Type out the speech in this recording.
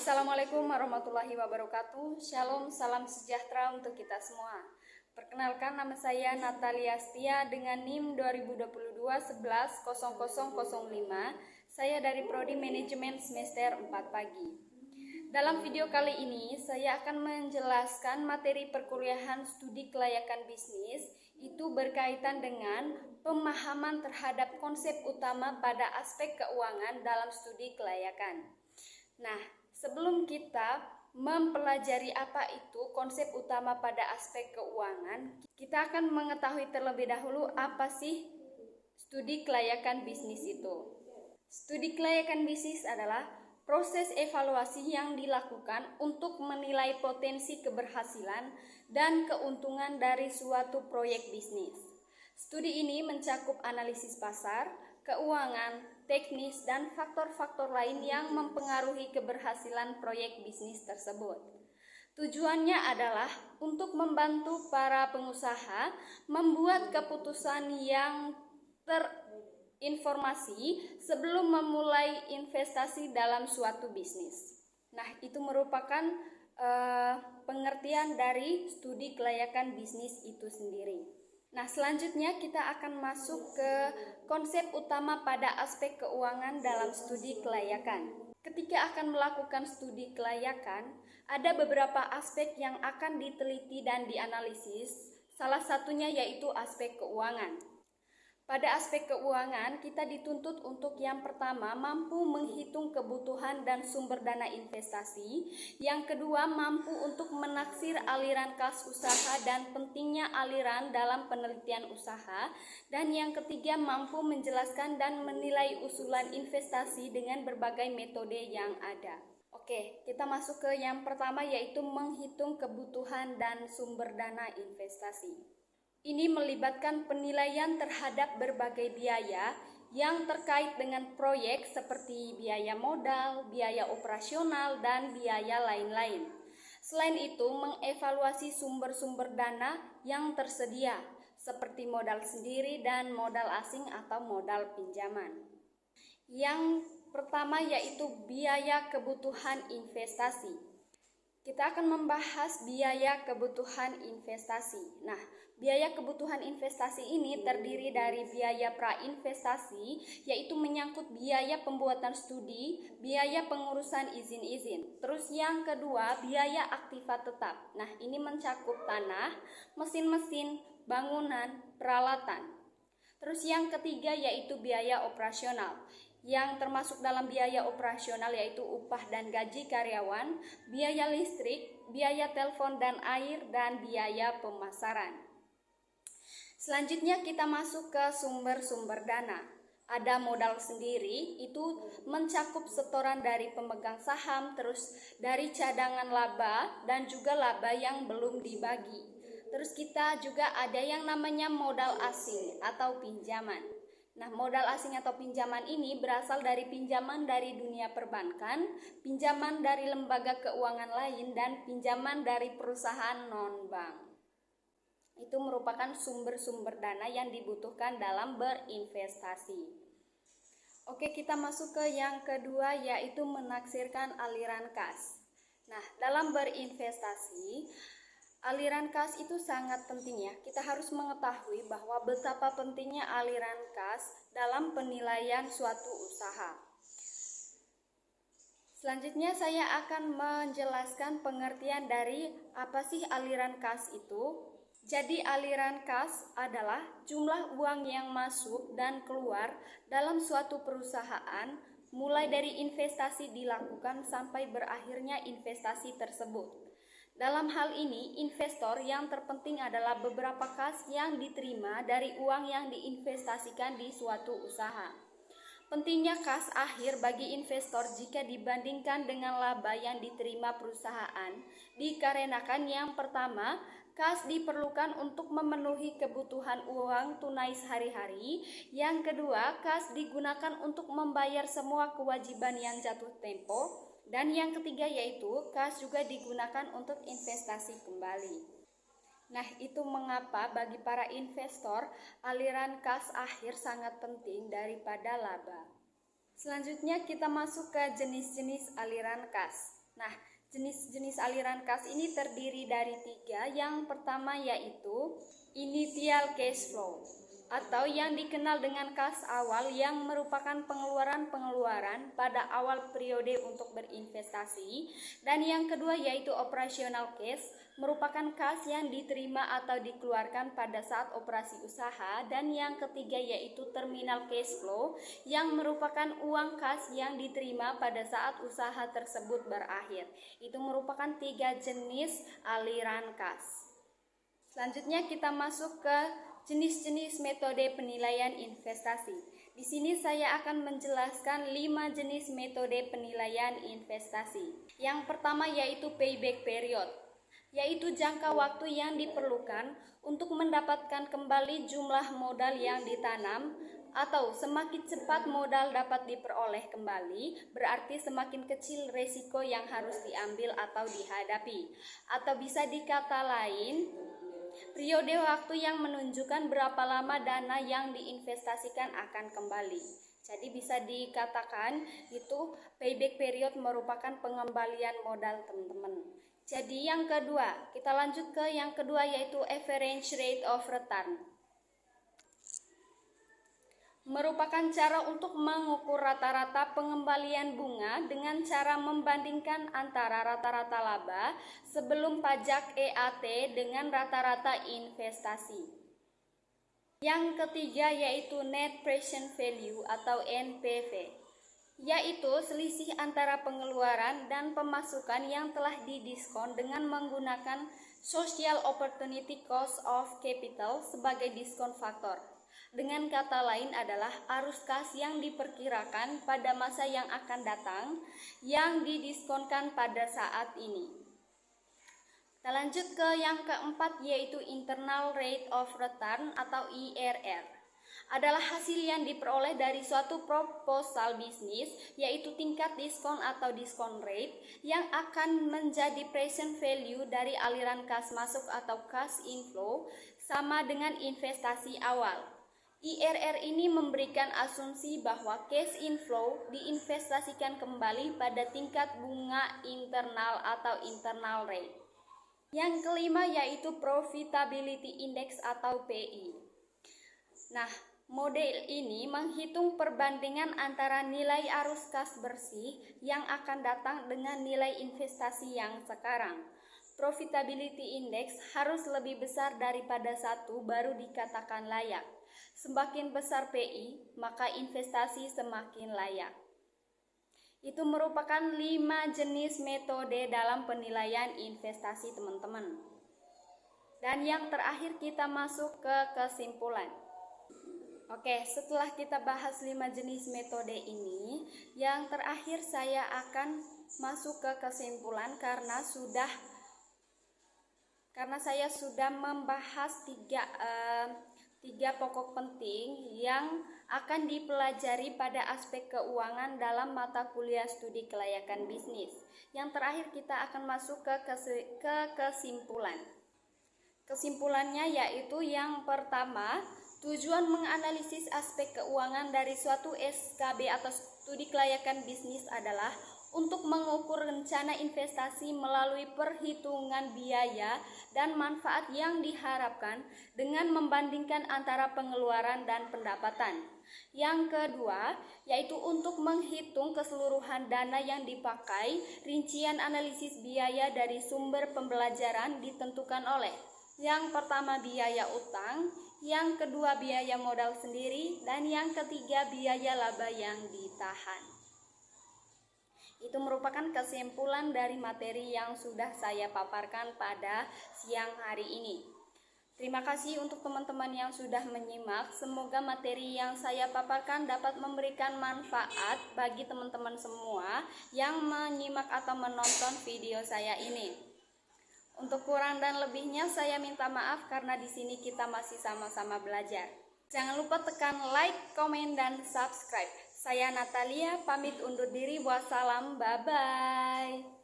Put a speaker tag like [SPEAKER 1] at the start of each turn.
[SPEAKER 1] Assalamualaikum warahmatullahi wabarakatuh. Shalom, salam sejahtera untuk kita semua. Perkenalkan, nama saya Natalia Setia dengan NIM 2022-11-0005. Saya dari Prodi Manajemen semester 4 pagi. Dalam video kali ini, saya akan menjelaskan materi perkuliahan studi kelayakan bisnis. Itu berkaitan dengan pemahaman terhadap konsep utama pada aspek keuangan dalam studi kelayakan. Nah, sebelum kita mempelajari apa itu konsep utama pada aspek keuangan, kita akan mengetahui terlebih dahulu apa sih studi kelayakan bisnis itu. Studi kelayakan bisnis adalah proses evaluasi yang dilakukan untuk menilai potensi keberhasilan dan keuntungan dari suatu proyek bisnis. Studi ini mencakup analisis pasar, keuangan, teknis, dan faktor-faktor lain yang mempengaruhi keberhasilan proyek bisnis tersebut. Tujuannya adalah untuk membantu para pengusaha membuat keputusan yang terinformasi sebelum memulai investasi dalam suatu bisnis. Nah, itu merupakan pengertian dari studi kelayakan bisnis itu sendiri. Nah, selanjutnya kita akan masuk ke konsep utama pada aspek keuangan dalam studi kelayakan. Ketika akan melakukan studi kelayakan, ada beberapa aspek yang akan diteliti dan dianalisis. Salah satunya yaitu aspek keuangan. Pada aspek keuangan, kita dituntut untuk yang pertama mampu menghitung kebutuhan dan sumber dana investasi. Yang kedua, mampu untuk menaksir aliran kas usaha dan pentingnya aliran dalam penelitian usaha. Dan yang ketiga, mampu menjelaskan dan menilai usulan investasi dengan berbagai metode yang ada. Oke, kita masuk ke yang pertama yaitu menghitung kebutuhan dan sumber dana investasi. Ini melibatkan penilaian terhadap berbagai biaya yang terkait dengan proyek seperti biaya modal, biaya operasional, dan biaya lain-lain. Selain itu, mengevaluasi sumber-sumber dana yang tersedia seperti modal sendiri dan modal asing atau modal pinjaman. Yang pertama yaitu biaya kebutuhan investasi. Kita akan membahas biaya kebutuhan investasi. Nah, biaya kebutuhan investasi ini terdiri dari biaya prainvestasi, yaitu menyangkut biaya pembuatan studi, biaya pengurusan izin-izin. Terus yang kedua, biaya aktiva tetap. Nah, ini mencakup tanah, mesin-mesin, bangunan, peralatan. Terus yang ketiga yaitu biaya operasional. Yang termasuk dalam biaya operasional yaitu upah dan gaji karyawan, biaya listrik, biaya telepon dan air, dan biaya pemasaran. Selanjutnya kita masuk ke sumber-sumber dana. Ada modal sendiri, itu mencakup setoran dari pemegang saham, terus dari cadangan laba, dan juga laba yang belum dibagi. Terus kita juga ada yang namanya modal asing atau pinjaman. Nah, modal asing atau pinjaman ini berasal dari pinjaman dari dunia perbankan, pinjaman dari lembaga keuangan lain, dan pinjaman dari perusahaan non-bank. Itu merupakan sumber-sumber dana yang dibutuhkan dalam berinvestasi. Oke, kita masuk ke yang kedua yaitu menaksirkan aliran kas. Nah, dalam berinvestasi, aliran kas itu sangat penting ya. Kita harus mengetahui bahwa betapa pentingnya aliran kas dalam penilaian suatu usaha. Selanjutnya saya akan menjelaskan pengertian dari apa sih aliran kas itu. Jadi aliran kas adalah jumlah uang yang masuk dan keluar dalam suatu perusahaan mulai dari investasi dilakukan sampai berakhirnya investasi tersebut. Dalam hal ini, investor yang terpenting adalah beberapa kas yang diterima dari uang yang diinvestasikan di suatu usaha. Pentingnya kas akhir bagi investor jika dibandingkan dengan laba yang diterima perusahaan, dikarenakan yang pertama, kas diperlukan untuk memenuhi kebutuhan uang tunai sehari-hari. Yang kedua, kas digunakan untuk membayar semua kewajiban yang jatuh tempo. Dan yang ketiga yaitu kas juga digunakan untuk investasi kembali. Nah, itu mengapa bagi para investor aliran kas akhir sangat penting daripada laba. Selanjutnya kita masuk ke jenis-jenis aliran kas. Nah, jenis-jenis aliran kas ini terdiri dari 3. Yang pertama yaitu initial cash flow atau yang dikenal dengan kas awal, yang merupakan pengeluaran-pengeluaran pada awal periode untuk berinvestasi. Dan yang kedua yaitu operational cash, merupakan kas yang diterima atau dikeluarkan pada saat operasi usaha. Dan yang ketiga yaitu terminal cash flow, yang merupakan uang kas yang diterima pada saat usaha tersebut berakhir. Itu merupakan 3 jenis aliran kas. Selanjutnya kita masuk ke jenis-jenis metode penilaian investasi. Di sini saya akan menjelaskan 5 jenis metode penilaian investasi. Yang pertama yaitu payback period, yaitu jangka waktu yang diperlukan untuk mendapatkan kembali jumlah modal yang ditanam, atau semakin cepat modal dapat diperoleh kembali, berarti semakin kecil resiko yang harus diambil atau dihadapi. Atau bisa dikata lain, periode waktu yang menunjukkan berapa lama dana yang diinvestasikan akan kembali. Jadi bisa dikatakan itu payback period merupakan pengembalian modal teman-teman. Jadi yang kedua, kita lanjut ke yang kedua yaitu average rate of return. Merupakan cara untuk mengukur rata-rata pengembalian bunga dengan cara membandingkan antara rata-rata laba sebelum pajak EAT dengan rata-rata investasi. Yang ketiga yaitu net present value atau NPV, yaitu selisih antara pengeluaran dan pemasukan yang telah didiskon dengan menggunakan social opportunity cost of capital sebagai diskon faktor. Dengan kata lain adalah arus kas yang diperkirakan pada masa yang akan datang yang didiskonkan pada saat ini. Kita lanjut ke yang keempat yaitu internal rate of return atau IRR. Adalah hasil yang diperoleh dari suatu proposal bisnis, yaitu tingkat diskon atau diskon rate yang akan menjadi present value dari aliran kas masuk atau cash inflow sama dengan investasi awal. IRR ini memberikan asumsi bahwa cash inflow diinvestasikan kembali pada tingkat bunga internal atau internal rate. Yang kelima yaitu profitability index atau PI. Nah, model ini menghitung perbandingan antara nilai arus kas bersih yang akan datang dengan nilai investasi yang sekarang. Profitability index harus lebih besar daripada 1 baru dikatakan layak. Semakin besar PI, maka investasi semakin layak. Itu merupakan 5 jenis metode dalam penilaian investasi teman-teman. Dan yang terakhir kita masuk ke kesimpulan. Oke, setelah kita bahas 5 jenis metode ini, yang terakhir saya akan masuk ke kesimpulan karena saya sudah membahas 3 pokok penting yang akan dipelajari pada aspek keuangan dalam mata kuliah studi kelayakan bisnis. Yang terakhir kita akan masuk ke kesimpulan. Kesimpulannya yaitu yang pertama, tujuan menganalisis aspek keuangan dari suatu SKB atau studi kelayakan bisnis adalah untuk mengukur rencana investasi melalui perhitungan biaya dan manfaat yang diharapkan dengan membandingkan antara pengeluaran dan pendapatan. Yang kedua, yaitu untuk menghitung keseluruhan dana yang dipakai, rincian analisis biaya dari sumber pembelajaran ditentukan oleh yang pertama biaya utang, yang kedua biaya modal sendiri, dan yang ketiga biaya laba yang ditahan. Itu merupakan kesimpulan dari materi yang sudah saya paparkan pada siang hari ini. Terima kasih untuk teman-teman yang sudah menyimak. Semoga materi yang saya paparkan dapat memberikan manfaat bagi teman-teman semua yang menyimak atau menonton video saya ini. Untuk kurang dan lebihnya saya minta maaf karena di sini kita masih sama-sama belajar. Jangan lupa tekan like, komen, dan subscribe. Saya Natalia, pamit undur diri. Wassalam, bye-bye.